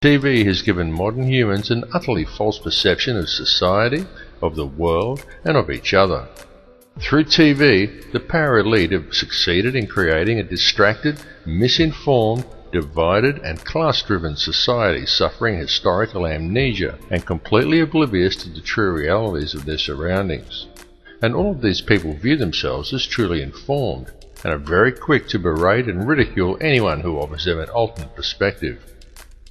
TV has given modern humans an utterly false perception of society, of the world, and of each other. Through TV, the power elite have succeeded in creating a distracted, misinformed, divided and class-driven society suffering historical amnesia and completely oblivious to the true realities of their surroundings. And all of these people view themselves as truly informed and are very quick to berate and ridicule anyone who offers them an alternate perspective.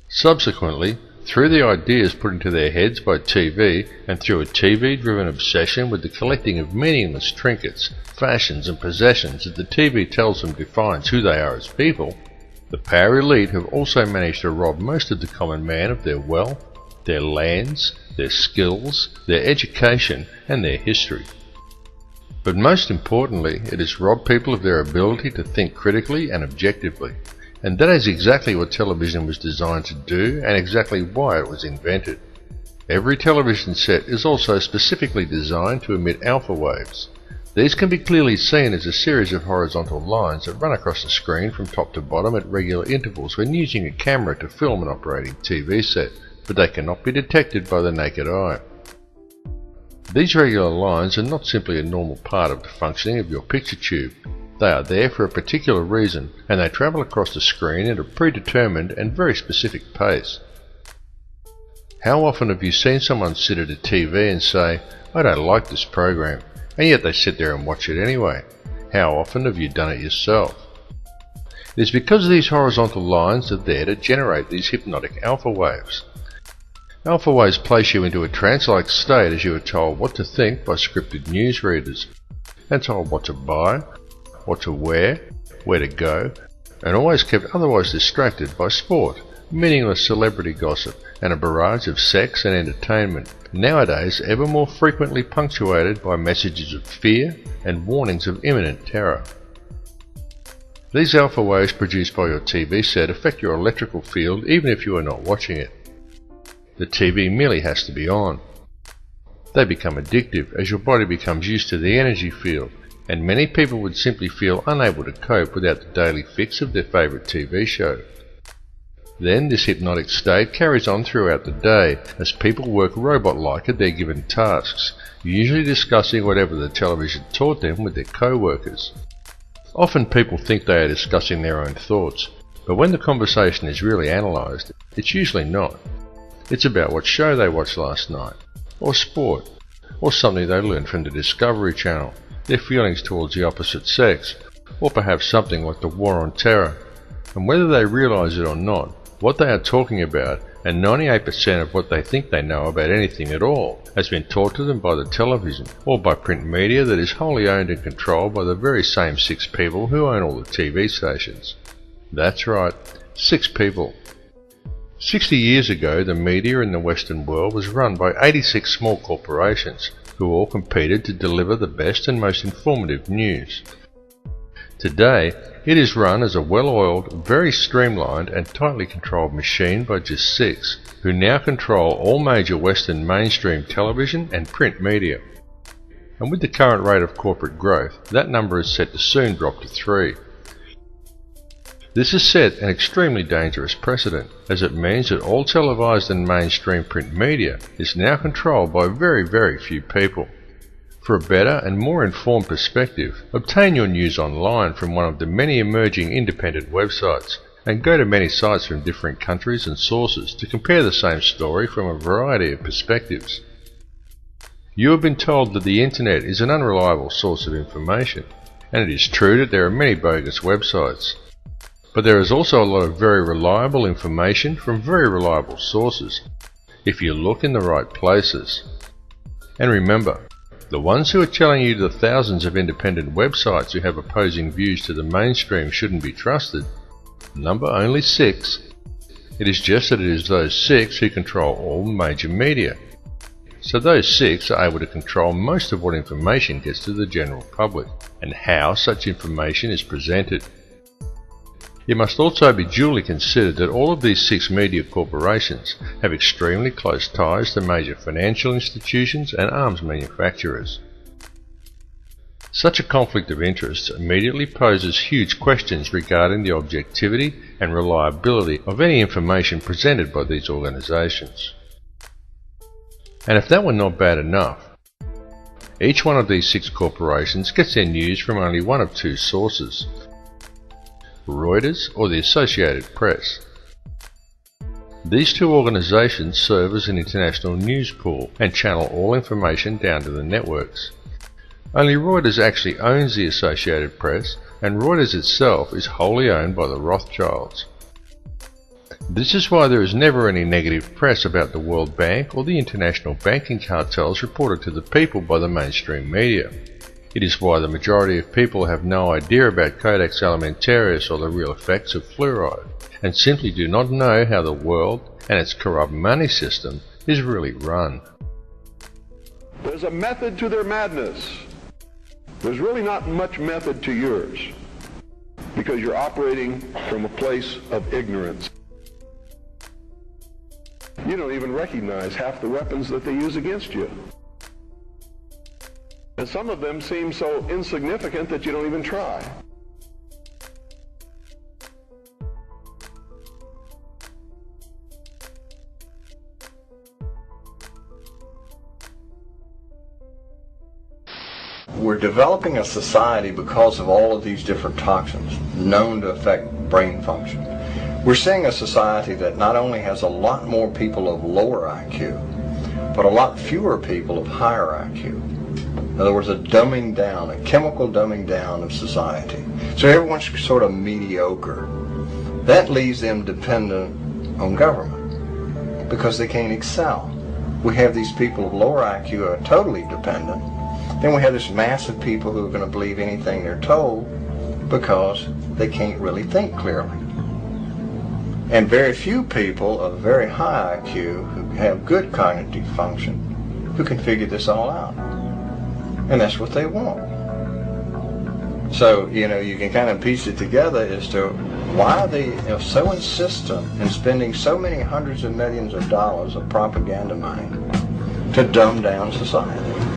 Subsequently, through the ideas put into their heads by TV and through a TV-driven obsession with the collecting of meaningless trinkets, fashions and possessions that the TV tells them defines who they are as people, the power elite have also managed to rob most of the common man of their wealth, their lands, their skills, their education and their history. But most importantly, it has robbed people of their ability to think critically and objectively. And that is exactly what television was designed to do and exactly why it was invented. Every television set is also specifically designed to emit alpha waves. These can be clearly seen as a series of horizontal lines that run across the screen from top to bottom at regular intervals when using a camera to film an operating TV set, but they cannot be detected by the naked eye. These regular lines are not simply a normal part of the functioning of your picture tube. They are there for a particular reason, and they travel across the screen at a predetermined and very specific pace. How often have you seen someone sit at a TV and say, "I don't like this program," and yet they sit there and watch it anyway? How often have you done it yourself? It is because these horizontal lines are there to generate these hypnotic alpha waves. Alpha waves place you into a trance-like state as you are told what to think by scripted newsreaders, and told what to buy, what to wear, where to go, and always kept otherwise distracted by sport, meaningless celebrity gossip, and a barrage of sex and entertainment, nowadays ever more frequently punctuated by messages of fear and warnings of imminent terror. These alpha waves produced by your TV set affect your electrical field even if you are not watching it. The TV merely has to be on. They become addictive as your body becomes used to the energy field, and many people would simply feel unable to cope without the daily fix of their favourite TV show. Then this hypnotic state carries on throughout the day as people work robot-like at their given tasks, usually discussing whatever the television taught them with their co-workers. Often people think they are discussing their own thoughts, but when the conversation is really analysed, it's usually not. It's about what show they watched last night, or sport, or something they learned from the Discovery Channel, their feelings towards the opposite sex, or perhaps something like the war on terror. And whether they realise it or not, what they are talking about, and 98% of what they think they know about anything at all, has been taught to them by the television, or by print media that is wholly owned and controlled by the very same 6 people who own all the TV stations. That's right, 6 people. 60 years ago, the media in the Western world was run by 86 small corporations, who all competed to deliver the best and most informative news. Today, it is run as a well-oiled, very streamlined and tightly controlled machine by just 6, who now control all major Western mainstream television and print media. And with the current rate of corporate growth, that number is set to soon drop to 3. This has set an extremely dangerous precedent, as it means that all televised and mainstream print media is now controlled by very, very few people. For a better and more informed perspective, obtain your news online from one of the many emerging independent websites, and go to many sites from different countries and sources to compare the same story from a variety of perspectives. You have been told that the internet is an unreliable source of information, and it is true that there are many bogus websites. But there is also a lot of very reliable information from very reliable sources, if you look in the right places. And remember, the ones who are telling you the thousands of independent websites who have opposing views to the mainstream shouldn't be trusted, number only 6. It is just that it is those 6 who control all major media. So those 6 are able to control most of what information gets to the general public, and how such information is presented. It must also be duly considered that all of these 6 media corporations have extremely close ties to major financial institutions and arms manufacturers. Such a conflict of interest immediately poses huge questions regarding the objectivity and reliability of any information presented by these organizations. And if that were not bad enough, each one of these 6 corporations gets their news from only one of 2 sources: Reuters or the Associated Press. These 2 organizations serve as an international news pool and channel all information down to the networks. Only Reuters actually owns the Associated Press, and Reuters itself is wholly owned by the Rothschilds. This is why there is never any negative press about the World Bank or the international banking cartels reported to the people by the mainstream media. It is why the majority of people have no idea about Codex Alimentarius or the real effects of fluoride, and simply do not know how the world and its corrupt money system is really run. There's a method to their madness. There's really not much method to yours, because you're operating from a place of ignorance. You don't even recognize half the weapons that they use against you. And some of them seem so insignificant that you don't even try. We're developing a society because of all of these different toxins known to affect brain function. We're seeing a society that not only has a lot more people of lower IQ, but a lot fewer people of higher IQ. In other words, a dumbing down, a chemical dumbing down of society. So everyone's sort of mediocre. That leaves them dependent on government because they can't excel. We have these people of lower IQ who are totally dependent. Then we have this mass of people who are going to believe anything they're told because they can't really think clearly. And very few people of very high IQ who have good cognitive function who can figure this all out. And that's what they want. So, you can kind of piece it together as to why they are so insistent in spending so many hundreds of millions of dollars of propaganda money to dumb down society.